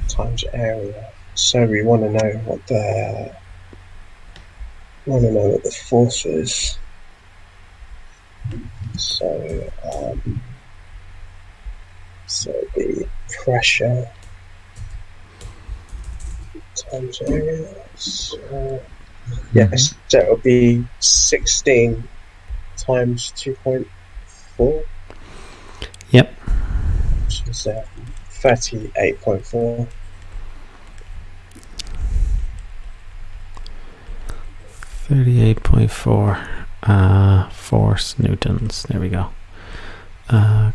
times area. So we want to know what the force is. So the pressure times area. So yes, so it'll be 16 times 2.4. Yep. Which is 38.4. 38.4 force newtons. There we go.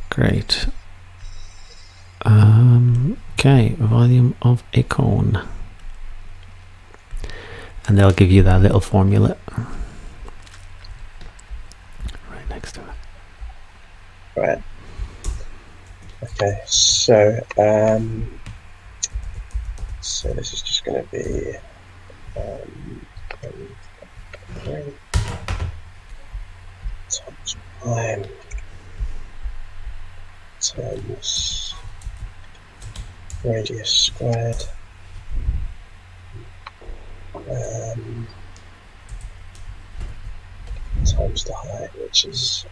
Great. Okay, volume of a cone. And they'll give you that little formula right next to it. Right. Okay, so this is just going to be times time times radius squared times the height, which is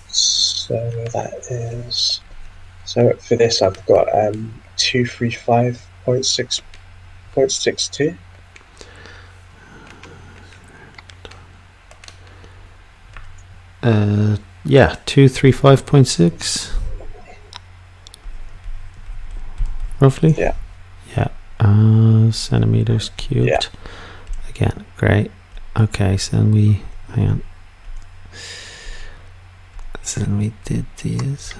so that is, so for this I've got 235.6.62. Yeah, 235.6 roughly. Yeah. Centimeters cubed. Yeah. Again, great. Okay, so then we hang on. So then we did these.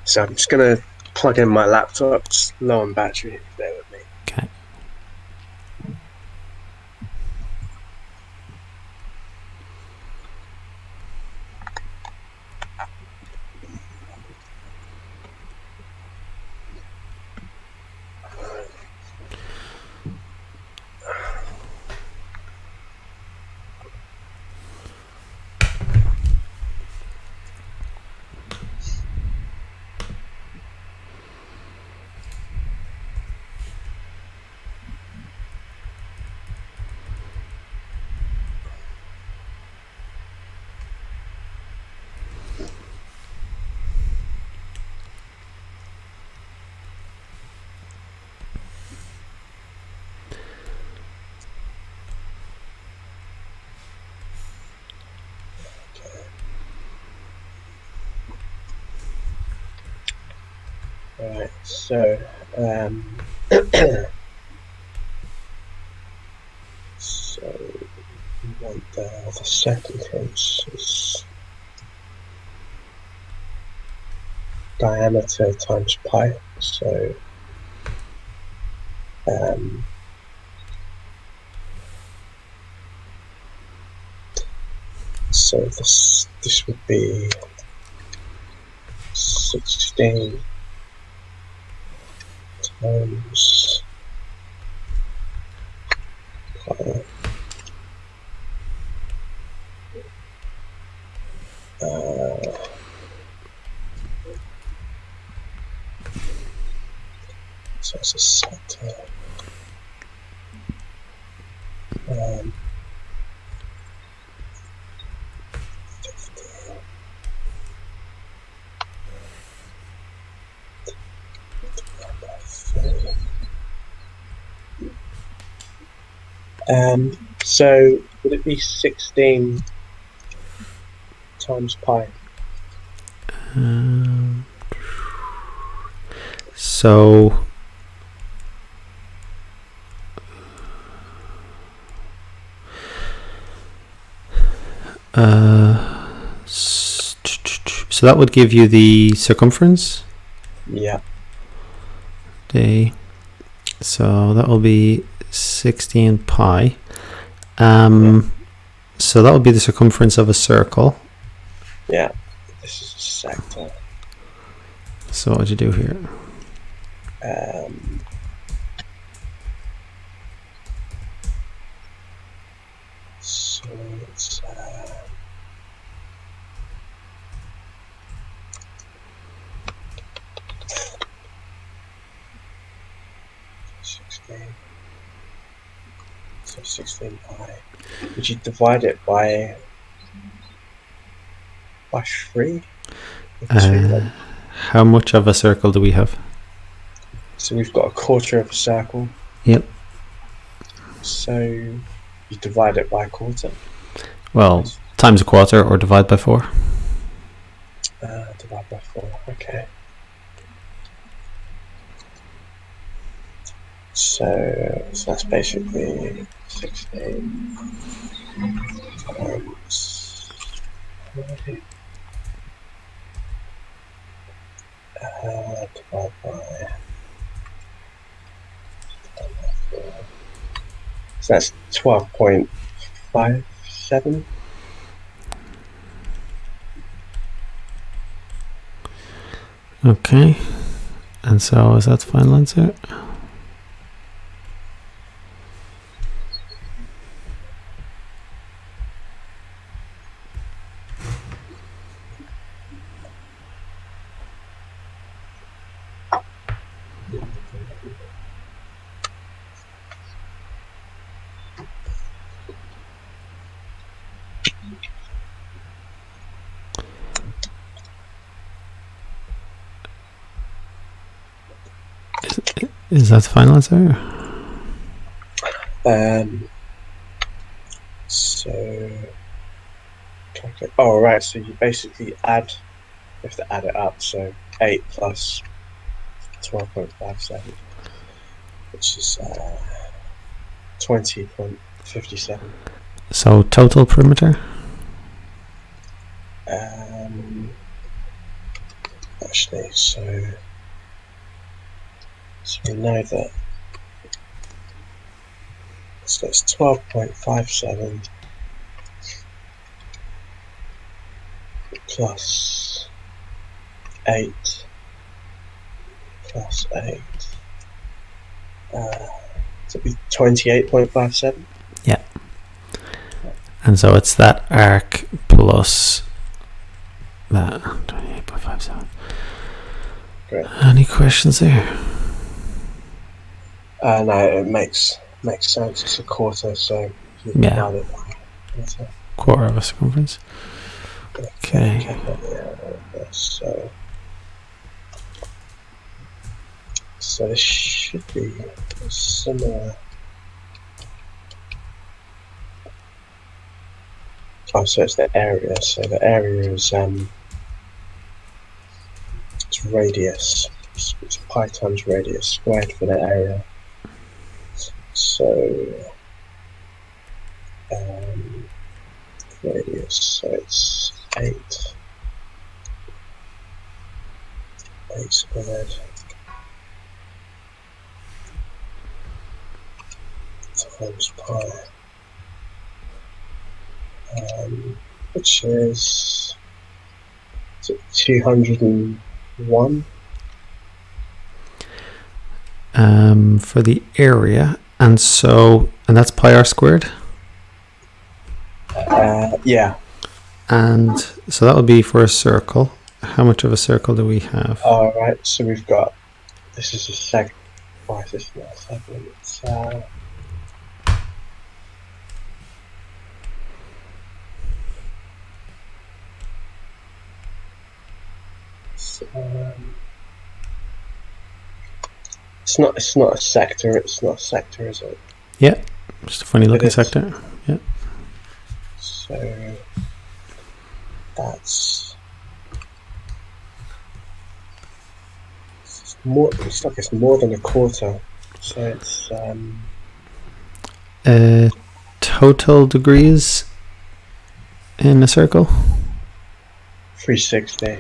So I'm just gonna plug in my laptop. It's low on battery. Bear with me. Okay. Right, so so we want the circumference is diameter times pi. So so this would be 16 times pi. So it's a sector. So would it be 16 times pi? So so that would give you the circumference. Yeah. So that will be 16 pi. So that would be the circumference of a circle. Yeah. This is a sector. So what would you do here? So it's So 16 pi. Would you divide it by 3? Or 2? How much of a circle do we have? So we've got a quarter of a circle. Yep. So you divide it by a quarter. Well, times a quarter or divide by 4. Divide by 4. Okay. So that's basically 16 times 30. Divide by 4. So that's 12.57. Okay. And so is that the final answer? Is that the final answer? So oh right, so you basically you have to add it up. So 8 plus 12.57, which is 20.57. So total perimeter? Actually, so we know that. So it's 12.57 plus 8 plus 8. So it'd be 28.57. Yeah. And so it's that arc plus that 28.57. Great. Any questions there? No, it makes sense. It's a quarter, so you divide it by a quarter of a circumference. Okay. So this should be similar. Oh, so it's the area. So the area is it's radius. It's pi times radius squared for the area. So radius. So it's 8 squared times pi, which is 201. For the area, and that's pi r squared. Yeah. And so that would be for a circle. How much of a circle do we have? All right. So we've got. This is a segment. Why is this not a segment? It's It's not a sector. It's not a sector, is it? Yeah, just a funny looking sector. Yeah. So that's more. It's like it's more than a quarter. So it's total degrees in a circle. 360.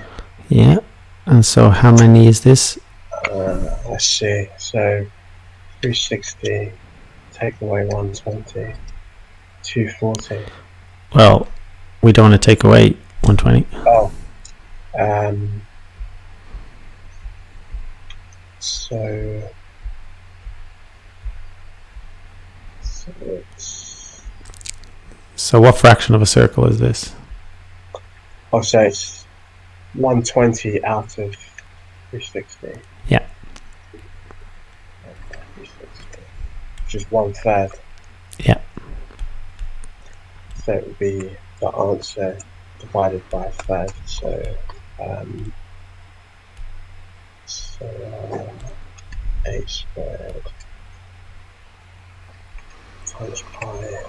Yeah. And so how many is this? Let's see. So 360, take away 120, 240. Well, we don't want to take away 120. Oh. So what fraction of a circle is this? Oh, so it's 120 out of 360. Yeah. 360. which is 1/3. Yeah. So it would be the answer divided by a third. So a squared times pi,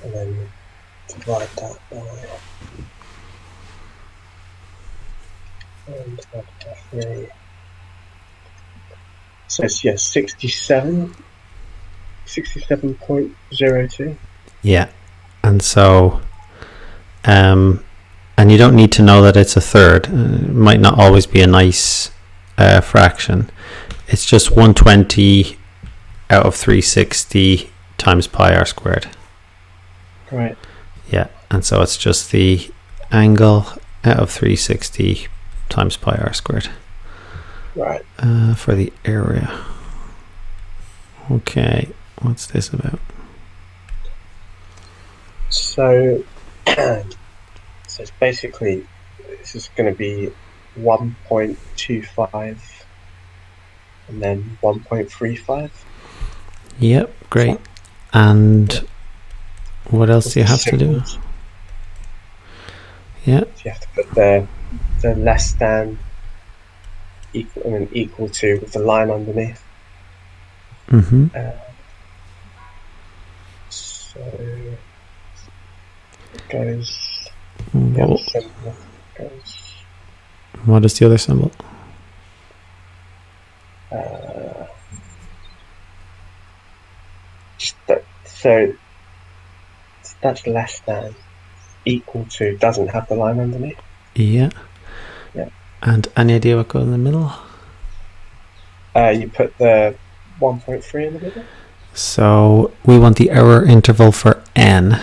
and then divide that by 3. So it's 67.02. Yeah. And so, and you don't need to know that it's a third. It might not always be a nice fraction. It's just 120 out of 360 times pi r squared. Right. Yeah. And so it's just the angle out of 360 times pi r squared. Right. For the area. Okay. What's this about? So, so it's basically, this is going to be 1.25 and then 1.35. Yep, great. And what else do you have to do? Yeah. So you have to put the less than, equal, and then equal to with the line underneath. Mm-hmm. So it goes. What is the other symbol? So that's less than, equal to, doesn't have the line underneath. Yeah. Yeah. And any idea what goes in the middle? You put the 1.3 in the middle. So we want the error interval for n.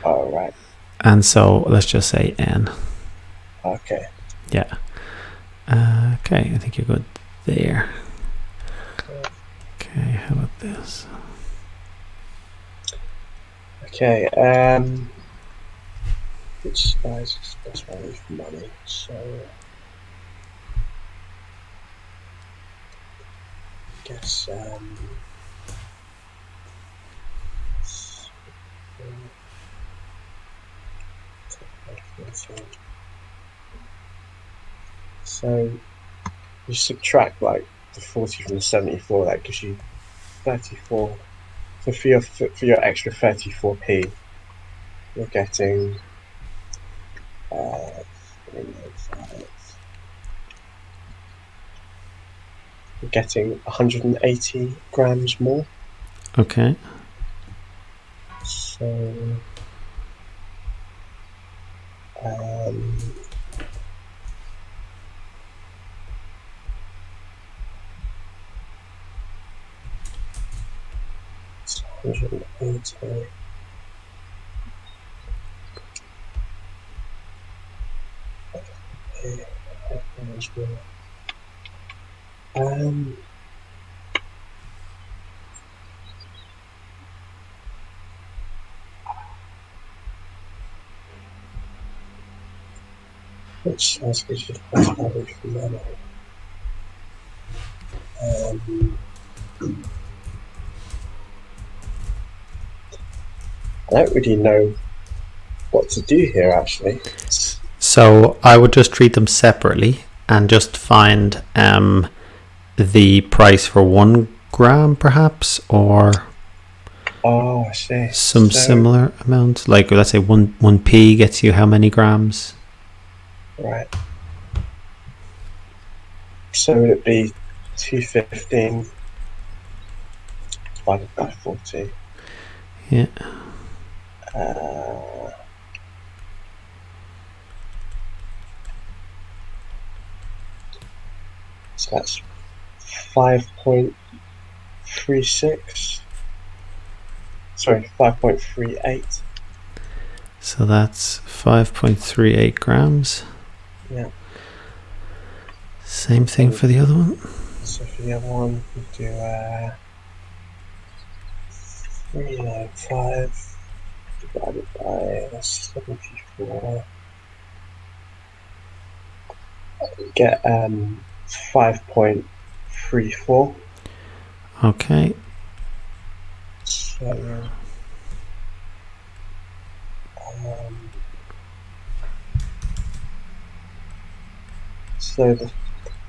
Oh, right. And so let's just say n. Okay. Yeah. Okay, I think you're good there. Okay, how about this? Okay, which size is the best value for money? So I guess so you subtract like the 40 from the 74, that gives you 34. So for your extra 34p, you're getting 180 grams more. Okay. So it's 180. Which size gives you the best value for money? I don't really know what to do here, actually. So I would just treat them separately and just find the price for 1 gram, perhaps, or Oh, I see. some similar amount. Like, let's say 1p gets you how many grams? Right. So would it be 215 divided by 40? Yeah. So that's 5.36. Sorry, 5.38. So that's 5.38 grams. Yeah. Same thing for the other one. So for the other one, we do 395 divided by 74. We get 5.4 0.34. Okay. So, so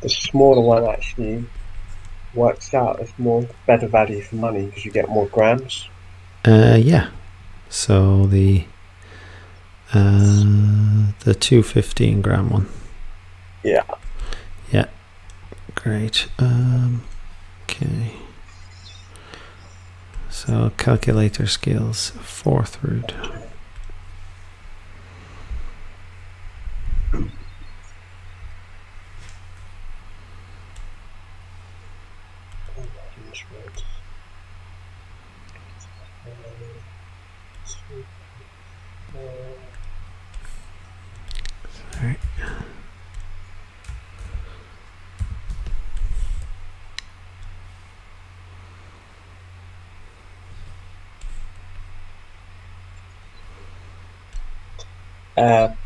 the smaller one actually works out as better value for money because you get more grams. Yeah. So the 215 gram one. Yeah. Yeah. Great. Okay. So calculator skills, fourth root. All right.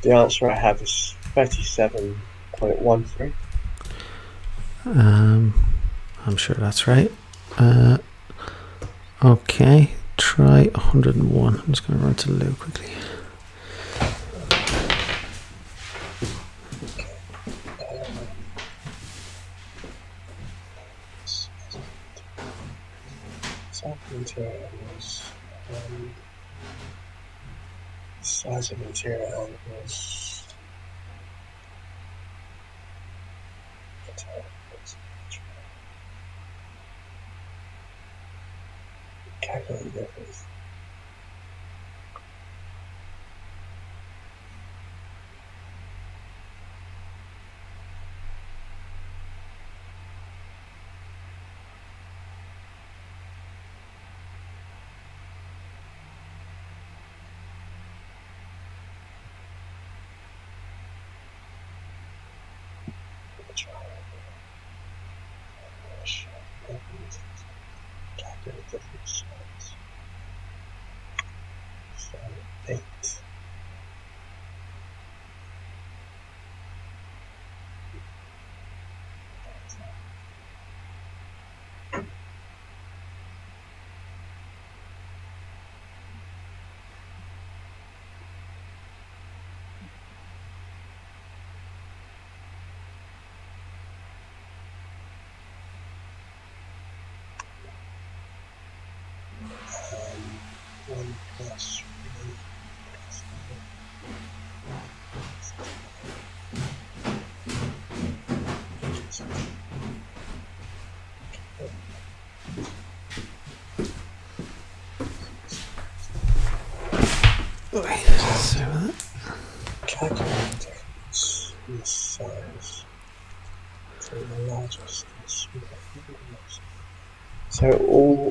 The answer I have is 37.13. I'm sure that's right. Okay, try 101. I'm just going to run to Lou quickly. Size of material is calculate the difference. Calculate the difference. So 8. One plus 3 plus 9. Calculate the difference in the size between the largest and smallest. So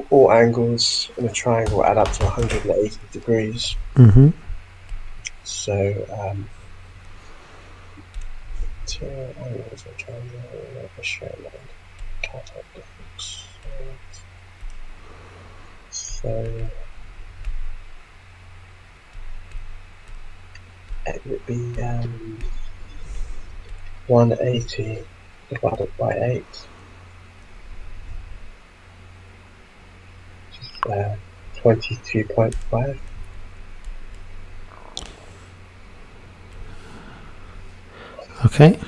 all angles in a triangle add up to 180 degrees. Mm-hmm. So two angles in a triangle of a straight line. Calculate the difference. So it would be 180 divided by 8. 22.5. Okay.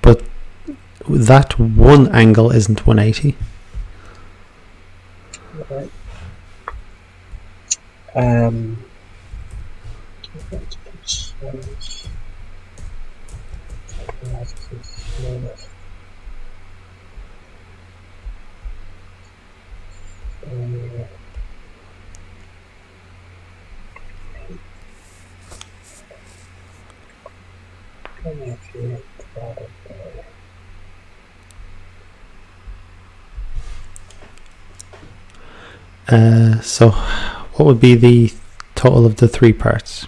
But that one angle isn't 180. Right. So what would be the total of the three parts?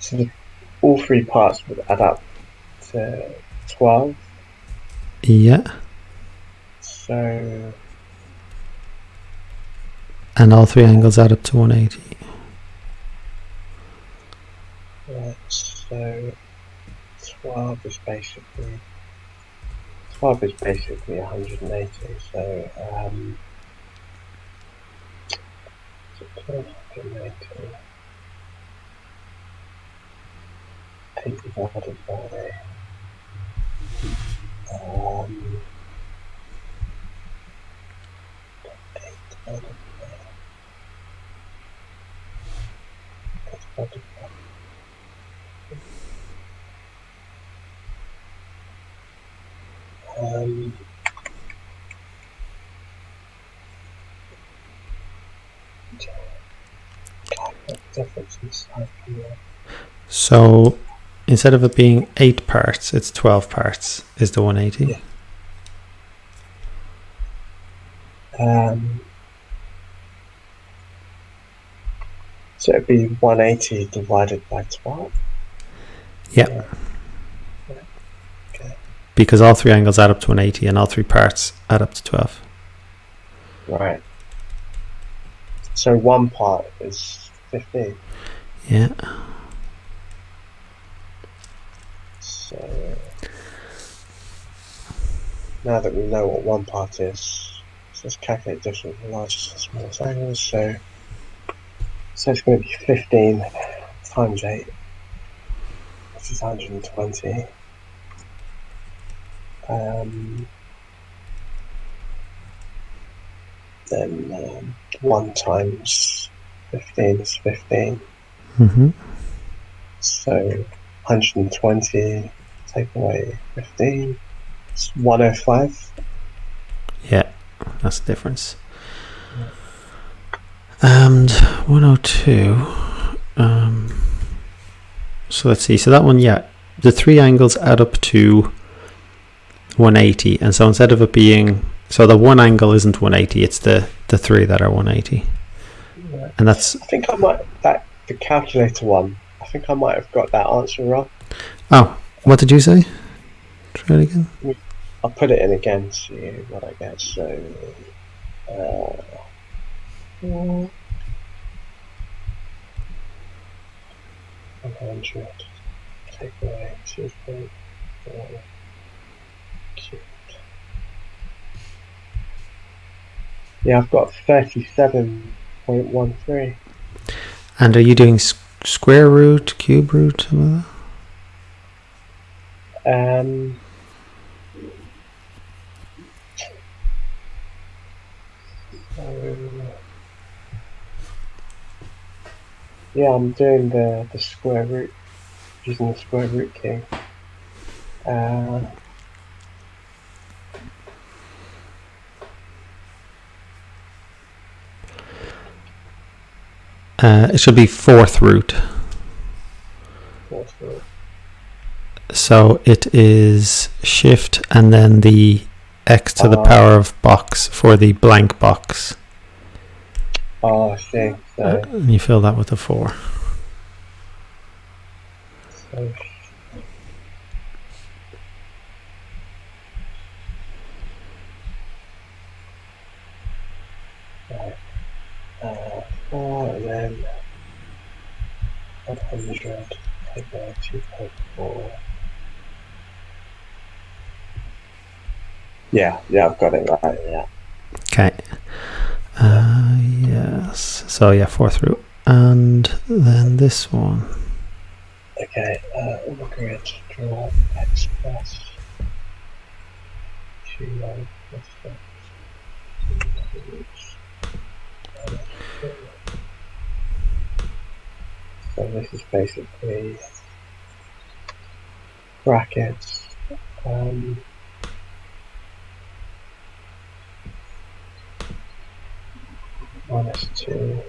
So all three parts would add up to 12. Yeah. So And all three angles add up to 180. let's So 12 is basically 180. So 180. 8 divided by 8 divided by difference in size here. So instead of it being 8 parts, it's 12 parts is the 180. Yeah. So it'd be 180 divided by 12. Yeah. Okay. Because all 3 angles add up to 180 and all 3 parts add up to 12. Right. So one part is 15. Yeah. So now that we know what one part is, let's calculate the difference between the largest and smallest angles. So it's going to be 15 times 8, which is 120. Then 1 times 15 is 15. Mm-hmm. So 120 take away 15. It's 105. Yeah, that's the difference. And 102. So let's see. So that one, yeah, the 3 angles add up to 180. And so instead of it being, so the one angle isn't 180, it's the 3 that are 180. Yeah. And that's, I think I might, the calculator one, I think I might have got that answer wrong. oh, what did you say? Try it again. I'll put it in again, see what I get. So 100 take away 2.4 cubed. Yeah, I've got 37.13. And are you doing square root, cube root, some of that? Yeah, I'm doing the square root, using the square root key. It should be fourth root. So it is shift and then the x to the power of box for the blank box. Oh, I see. So, and you fill that with a 4. So right. 4 and then 100 take away 2.4. Yeah, I've got it right. Yeah. Okay. Yes. So yeah, fourth root, and then this one. Okay. We're going to draw x plus 2y plus x. So this is basically brackets. Minus 2.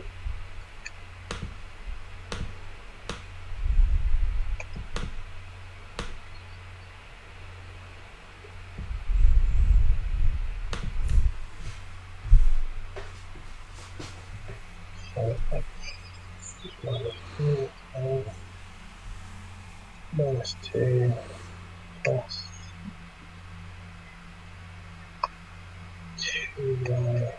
So x is minus 2. Minus 2 plus 2y.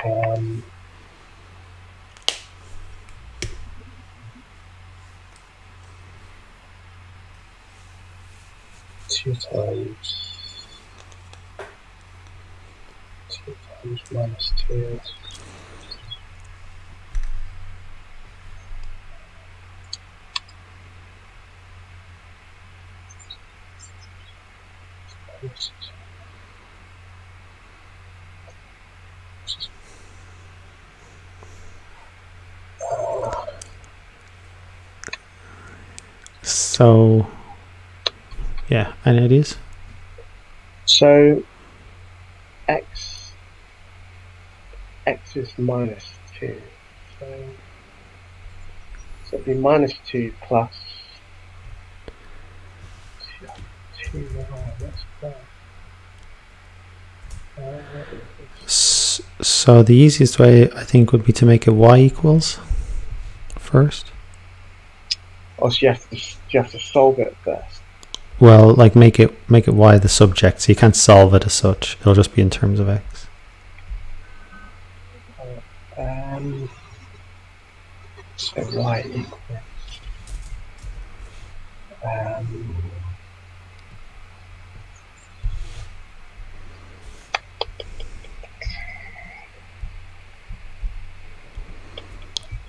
Um, 2 times 2 times minus 2. So, yeah, any ideas? So x is minus 2. So it'd be minus 2 plus 2y. What's that? So the easiest way, I think, would be to make it y equals first. Oh, so you have to solve it first. Well, like make it y the subject, so you can't solve it as such. It'll just be in terms of x. So y equals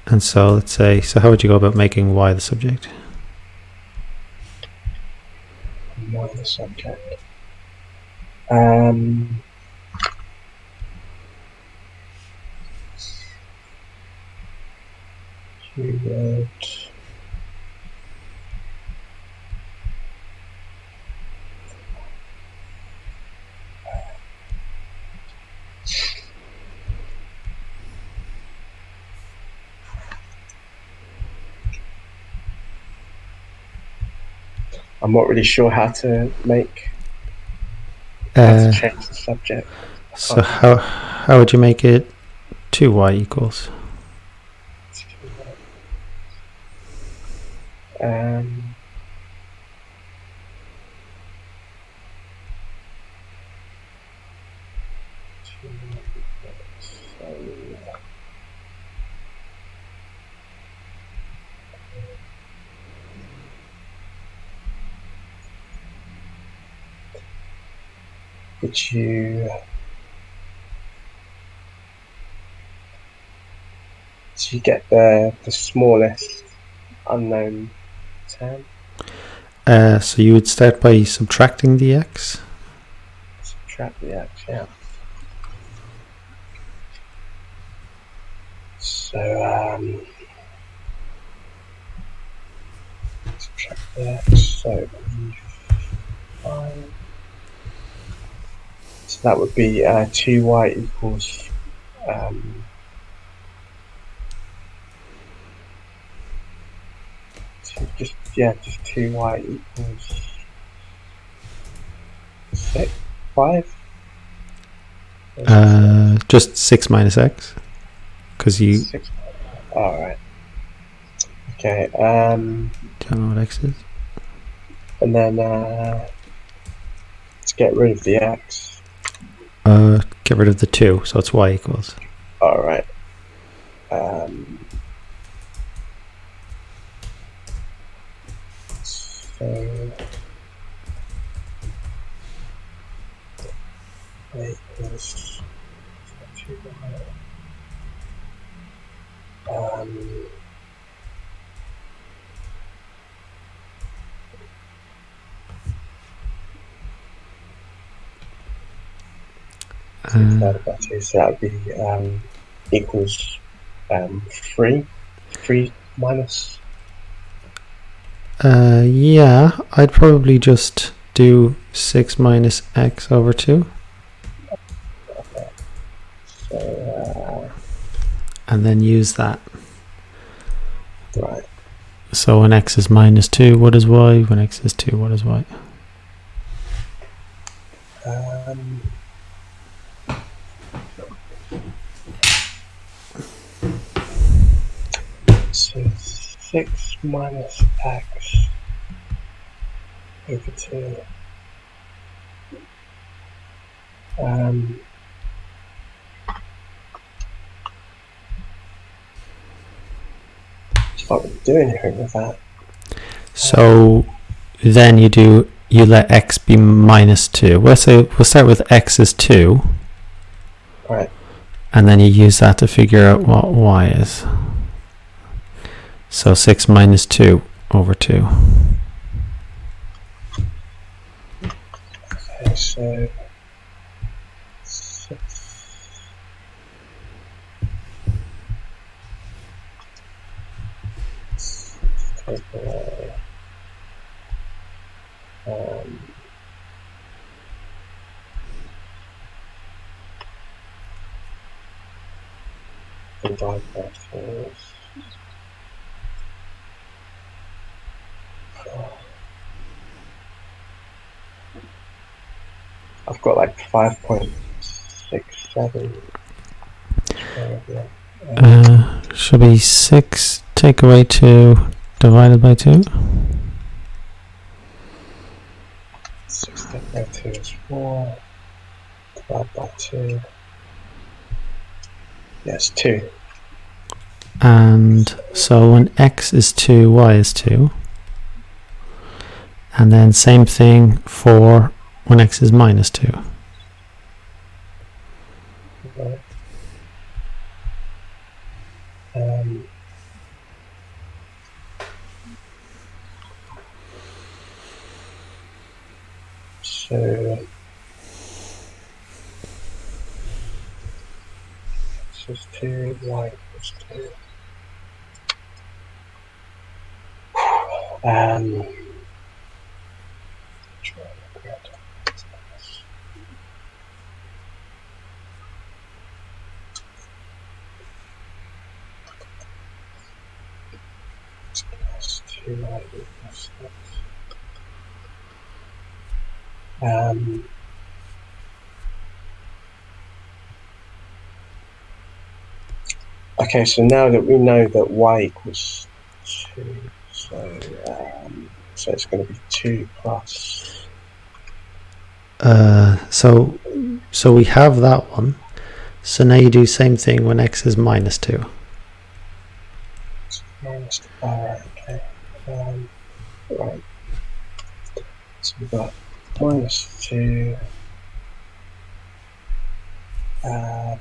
And so let's say, so how would you go about making y the subject? y the subject. You would I'm not really sure how to change the subject. So how would you make it 2y equals? Would you get the smallest unknown term? So you would start by subtracting the x. Subtract the x, yeah. So subtract the x. So 5. So that would be 2y equals just 2y equals 5. Just 6 minus x, because you 6. All right. Okay. Don't know what x is. And then let's get rid of the x. Get rid of the 2, so it's y equals. All right. So y equals 2y. So that would be equals 3. 3 minus. Yeah, I'd probably just do 6 minus x over 2. Okay. So and then use that. right. So when x is minus 2, what is y? When x is 2, what is y? So 6 minus x over 2. can't really do anything with that. So then you let x be minus 2. We'll start with x is 2. Right. And then you use that to figure out what y is. So 6 minus 2 over 2. Okay, so 6. Take away. Divide by 4. I've got like 5.67. Should be 6 take away 2 divided by 2. 6 take away 2 is 4. Divide by 2. Yes, 2. And so when x is 2, y is 2. And then same thing for when x is minus 2. Right. So x is 2, y equals 2. Plus 2y equals 6. Okay, so now that we know that y equals 2, so it's going to be 2 plus. So we have that one. So now you do same thing when x is minus 2. Minus 2. Alright, okay. Right. So we've got minus 2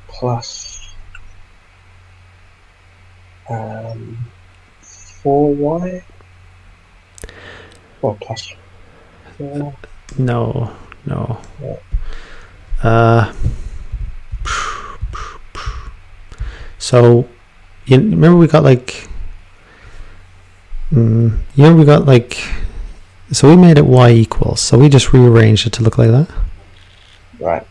plus 4y? Or plus 4? No. Yeah. So you remember we got like so we made it y equals, so we just rearranged it to look like that. Right.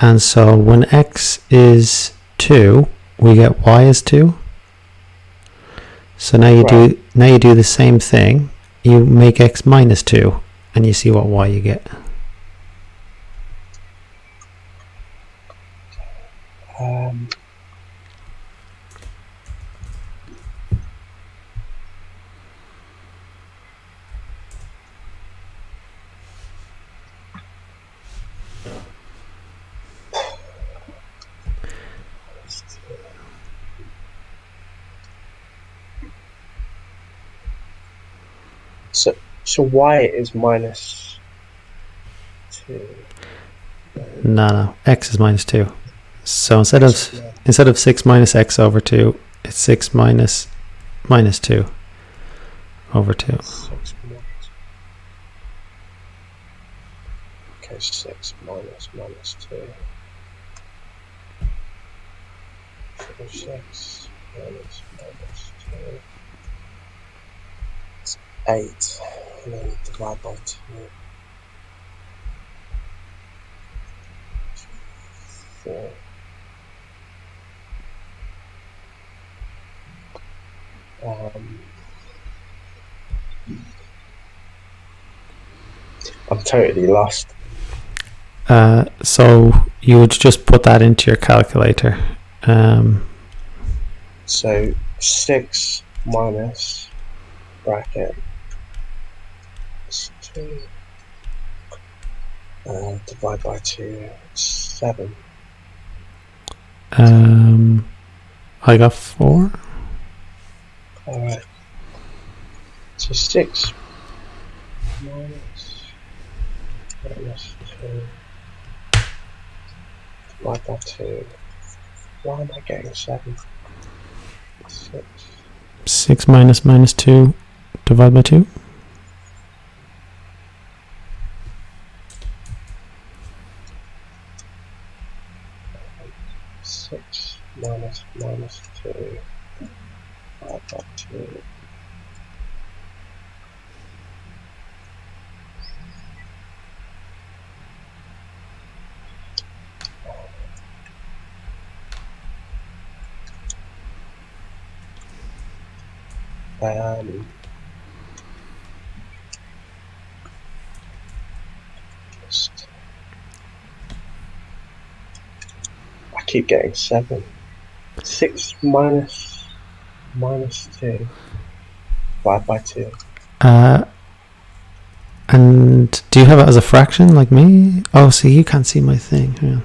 And so when x is 2, we get y is 2. So now you do the same thing. You make x minus 2 and you see what y you get. So y is minus 2. No, x is minus 2. So instead of 6 minus x over 2, it's 6 minus 2 over 2. 6 minus. Okay, 6 minus 2. So 6 minus 2. It's 8. And then divide by 2. 4. I'm totally lost. So you would just put that into your calculator. So 6 minus bracket 2 divide by 2, 7. I got 4. Alright. So 6 minus 2 divided by 2. Why am I getting 7? 6. 6 minus minus 2 divided by 2. 6 minus minus 2 divided by 2. I keep getting 7. 6 minus minus 2 divided by 2. And do you have it as a fraction like me? Oh, see, you can't see my thing. Yeah.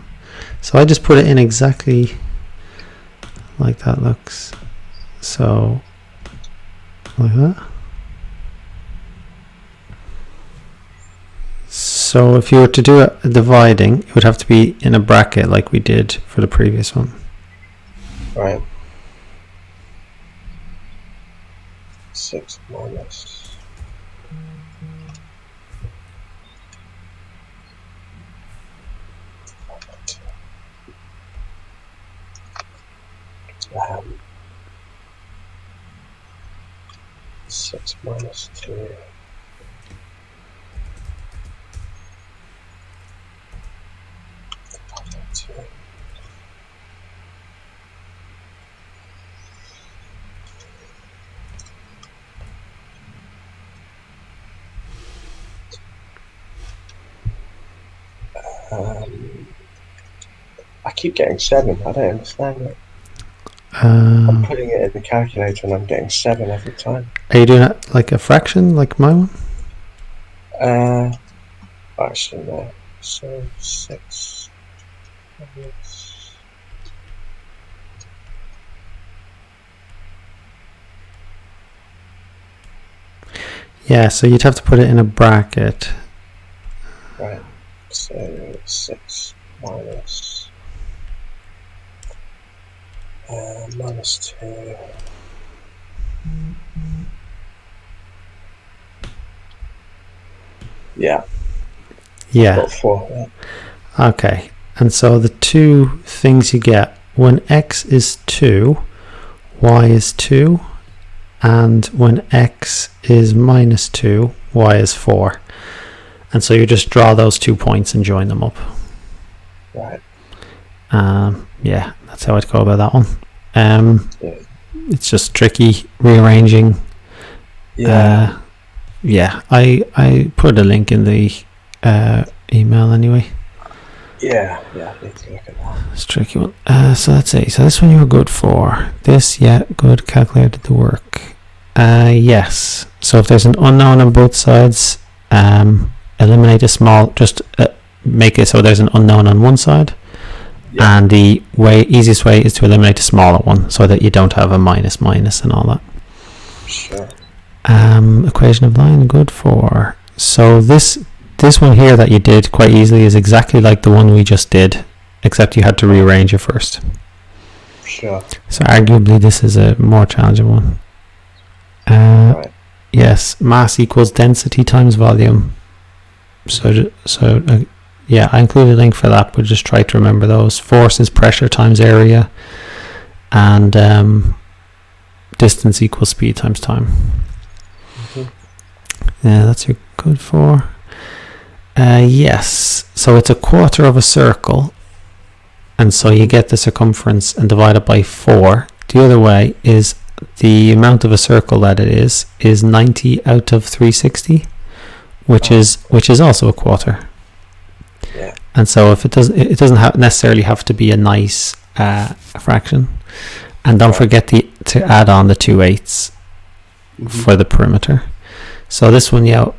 So I just put it in exactly like that looks. So, like that. So if you were to do a dividing, it would have to be in a bracket like we did for the previous one. Right. 6 minus. Um, 6 minus 2. I keep getting 7. I don't understand it. I'm putting it in the calculator and I'm getting 7 every time. Are you doing it like a fraction, like my one? Actually, no. So 6 minus. Yeah, so you'd have to put it in a bracket. Right. So 6 minus minus 2. Yeah. Yeah. Got 4. Yeah. Okay. And so the two things you get when x is 2, y is 2, and when x is minus 2, y is 4. And so you just draw those 2 points and join them up. Right. Yeah, that's how I'd go about that one. Yeah. It's just tricky rearranging. Yeah. Yeah, I put a link in the email anyway. Yeah, I need to look at that. It's a tricky one. So let's see. So this one you were good for. This, yeah, good. Calculated the work. Yes. So if there's an unknown on both sides, eliminate a small. Just make it so there's an unknown on one side, yeah. And the easiest way is to eliminate a smaller one so that you don't have a minus and all that. Sure. Equation of line good for. So this one here that you did quite easily is exactly like the one we just did, except you had to rearrange it first. Sure. So arguably this is a more challenging one. Right. Yes, mass equals density times volume. So yeah, I included a link for that, but just try to remember those. Force is pressure times area, and distance equals speed times time. Yeah, that's your good for. Yes, so it's a quarter of a circle, and so you get the circumference and divide it by 4. The other way is the amount of a circle that it is 90 out of 360, which is also a quarter. Yeah. And so if it doesn't necessarily have to be a nice fraction, and don't forget to add on the 2/8 for the perimeter. So this one, yeah,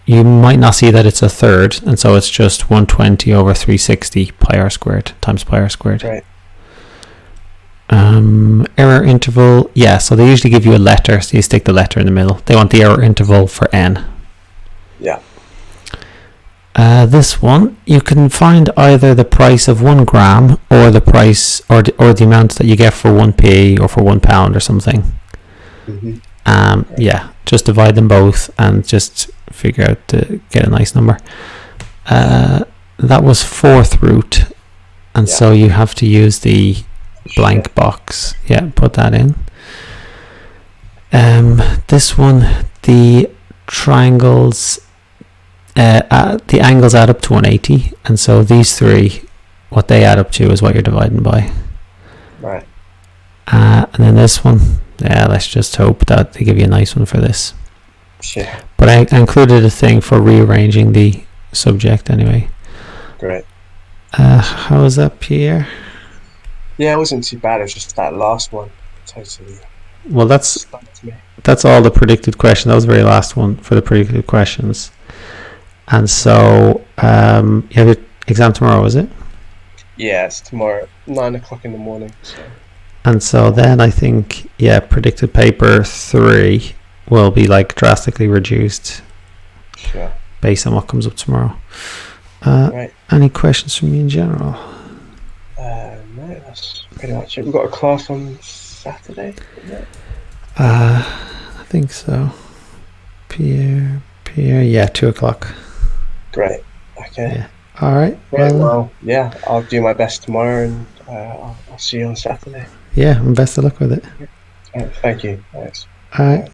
you might not see that it's a third, and so it's just 120 over 360 pi r squared times pi r squared. Right. Error interval, yeah, so they usually give you a letter, so you stick the letter in the middle. They want the error interval for n. Yeah. This one, you can find either the price of 1 gram or the price or the amount that you get for 1p or for £1 or something. Yeah, just divide them both and just figure out to get a nice number. That was 4th root, and so you have to use the blank box. Yeah, put that in. This one, the triangles, the angles add up to 180, and so these three, what they add up to is what you're dividing by. Right. And then this one, yeah, let's just hope that they give you a nice one for this. Yeah. But I included a thing for rearranging the subject anyway. Great. How was that, Pierre? Yeah, it wasn't too bad. It was just that last one. Totally. Well, that's all the predicted question. That was the very last one for the predicted questions. And so, you have your exam tomorrow, is it? Yeah, it's tomorrow, 9 o'clock in the morning. So. And so then I think, yeah, predicted paper 3 will be like drastically reduced. Sure. Based on what comes up tomorrow. Right. Any questions from you in general? No, that's pretty much it. We've got a class on Saturday, isn't it? I think so. Pierre, yeah, 2 o'clock. Great. Okay. Yeah. All right. Well, yeah, I'll do my best tomorrow, and I'll see you on Saturday. Yeah, and best of luck with it. Thank you. Thanks. All right.